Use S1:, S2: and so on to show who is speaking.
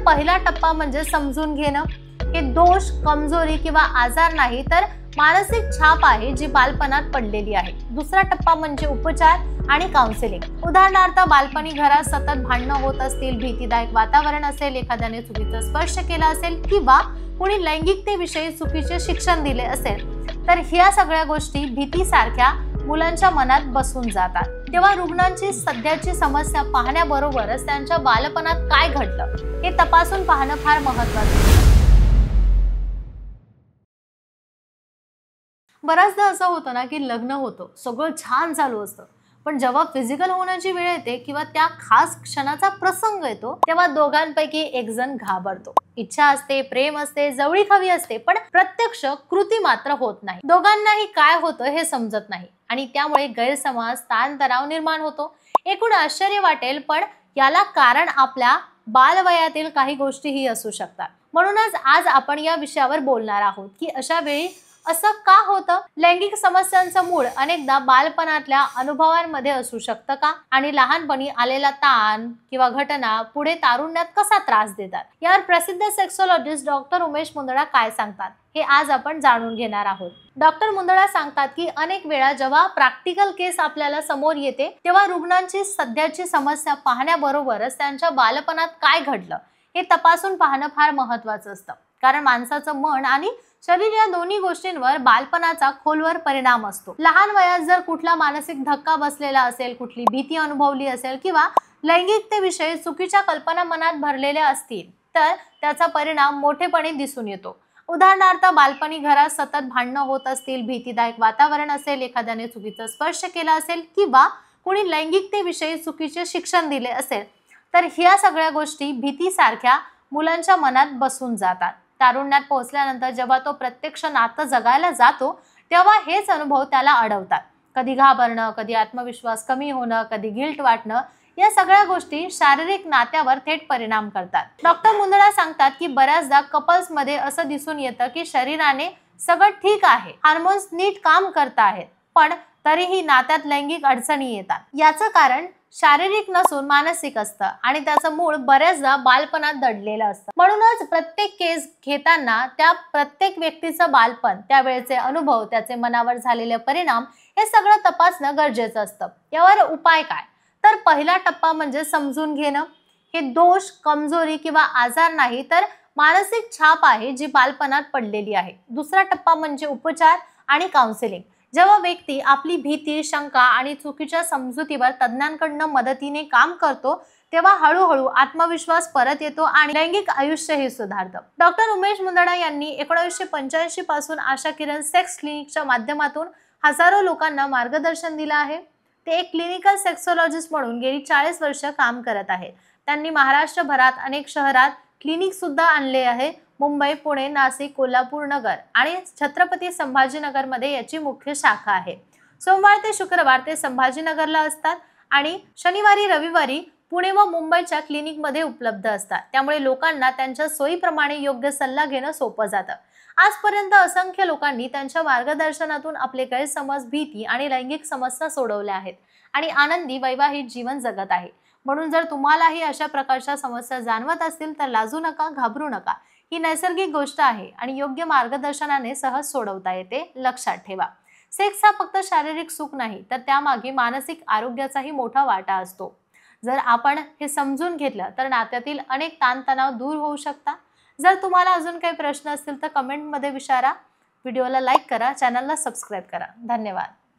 S1: पहिला टप्पा म्हणजे समजून घेणं. हे दोष, कमजोरी किंवा आजार नाही तर मानसिक छाप आहे जी बालपणात पडलेली आहे. दुसरा टप्पा म्हणजे उपचार आणि काउन्सिलिंग. उदाहरणार्थ बालपणी घरात सतत भांडणं होत असतील, भीतीदायक वातावरण असेल, एखाद्याने चुकीचा स्पर्श केला असेल किंवा कोणी लैंगिकतेविषयी चुकीचे शिक्षण दिले असेल, तर ह्या सगळ्या गोष्टी भीतीसारख्या मुलांच्या मनात बसून जातात. तेव्हा रुग्णांची सध्याची समस्या पाहण्याबरोबरच त्यांच्या बालपणात काय घडलं हे तपासून पाहणं फार महत्त्वाचं. बऱ्याचदा असं होतं ना की लग्न होतं, सगळं छान चालू असतं, पण जेव्हा फिजिकल होण्याची वेळ येते किंवा त्या खास क्षणाचा प्रसंग येतो तेव्हा दोघांपैकी एक जण घाबरतो. इच्छा असते, प्रेम असते, जवळीक हवी असते, पण प्रत्यक्ष कृती मात्र होत नाही. दोघांनाही काय होतं हे समजत नाही आणि त्यामुळे गैरसमज, ताणतणाव निर्माण होतो. एकूण आश्चर्य वाटेल, पण याला कारण आपल्या बालवयातील काही गोष्टीही असू शकतात. म्हणूनच आज आपण या विषयावर बोलणार आहोत की अशा वेळी असं का होतं? लैंगिक समस्यांचं मूळ अनेकदा बालपणातल्या अनुभवांमध्ये असू शकतं का? आणि लहानपणी आलेला ताण किंवा घटना पुढे तारुण्यात कसा त्रास देतात? यावर प्रसिद्ध सेक्सोलॉजिस्ट डॉक्टर उमेश मुंदडा काय सांगतात हे आज आपण जाणून घेणार आहोत. डॉक्टर मुंदडा सांगतात की अनेक वेळा जेव्हा प्रॅक्टिकल केस आपल्याला समोर येते तेव्हा रुग्णांची सध्याची समस्या पाहण्याबरोबरच त्यांच्या बालपणात काय घडलं हे तपासून पाहणं फार महत्त्वाचं असतं. कारण माणसाचं मन आणि शरीर या दोन्ही गोष्टींवर बालपणाचा खोलवर परिणाम असतो. लहान वयात जर कुठला मानसिक धक्का बसलेला असेल, कुठली भीती अनुभवली असेल किंवा लैंगिकतेविषयी चुकीच्या कल्पना मनात भरलेल्या असतील तर त्याचा परिणाम मोठेपणी दिसून येतो. उदाहरणार्थ बालपणी घरात सतत भांडणं होत असतील, भीतीदायक वातावरण असेल, एखाद्याने चुकीचा स्पर्श केला असेल किंवा कोणी लैंगिकतेविषयी चुकीचे शिक्षण दिले असेल, तर ह्या सगळ्या गोष्टी भीतीसारख्या मुलांच्या मनात बसून जातात. तारुण्यात पोहोचल्यानंतर जेव्हा तो प्रत्यक्ष नातं जगायला जातो तेव्हा हेच अनुभव त्याला अडवतात. कधी घाबरणं, कधी आत्मविश्वास कमी होणं, कधी गिल्ट वाटणं, या सगळ्या गोष्टी शारीरिक नात्यावर थेट परिणाम करतात. डॉक्टर मुंदडा सांगतात की बऱ्याचदा कपल्समध्ये असं दिसून येतं की शरीराने सगळं ठीक आहे, हार्मोन्स नीट काम करत आहेत, पण तरीही नात्यात लैंगिक अडचणी येतात. याचं कारण शारीरिक नसून मानसिक असतं आणि त्याचं मूळ बऱ्याचदा बालपणात दडलेलं असतं. म्हणूनच प्रत्येक केस घेताना त्या प्रत्येक व्यक्तीचं बालपण, त्यावेळेचे अनुभव, त्याचे मनावर झालेले परिणाम हे सगळं तपासणं गरजेचं असतं. यावर उपाय काय? तर पहिला टप्पा म्हणजे समजून घेणं. हे दोष, कमजोरी किंवा आजार नाही तर मानसिक छाप आहे जी बालपणात पडलेली आहे. दुसरा टप्पा म्हणजे उपचार आणि काउन्सिलिंग. जेव्हा व्यक्ती आपली भीती, शंका आणि चुकीच्या समजुतीवर तज्ञांकडून मदतीने काम करतो तेव्हा हळूहळू आत्मविश्वास परत येतो आणि लैंगिक आयुष्यही सुधारतं. डॉक्टर उमेश मुंदडा यांनी 1985 पासून आशा किरण सेक्स क्लिनिकच्या माध्यमातून हजारो लोकांना मार्गदर्शन दिलं आहे. ते एक क्लिनिकल सेक्सोलॉजिस्ट म्हणून गेली 40 वर्ष काम करत आहेत. त्यांनी महाराष्ट्रभरात अनेक शहरात क्लिनिक सुद्धा आणले आहे. मुंबई, पुणे, नाशिक, कोल्हापूर नगर आणि छत्रपती संभाजीनगर मध्ये याची मुख्य शाखा आहे. सोमवार ते शुक्रवार ते संभाजीनगरला असतात आणि शनिवारी, रविवारी पुणे व मुंबईच्या क्लिनिक मध्ये उपलब्ध असतात. त्यामुळे लोकांना त्यांच्या सोयीप्रमाणे योग्य सल्ला घेणं सोपं जातं. आजपर्यंत असंख्य लोकांनी त्यांच्या मार्गदर्शनातून आपले गैरसमज, भीती आणि लैंगिक समस्या सोडवल्या आहेत आणि आनंदी वैवाहिक जीवन जगत आहे. म्हणून जर तुम्हालाही अशा प्रकारच्या समस्या जाणवत असतील तर लाजू नका, घाबरू नका. ही नैसर्गिक गोष्ट आहे आणि योग्य मार्गदर्शनाने सहज सोडवता येते. लक्षात ठेवा, सेक्स हा फक्त शारीरिक सुख नाही तर त्यामागे मानसिक आरोग्याचाही मोठा वाटा असतो. जर आपण हे समजून घेतलं तर नात्यातील अनेक ताणतणाव दूर होऊ शकतात. जर तुम्हाला अजून काही प्रश्न असतील तर कमेंटमध्ये विचारा. व्हिडिओला लाईक करा, चॅनलला सबस्क्राईब करा. धन्यवाद.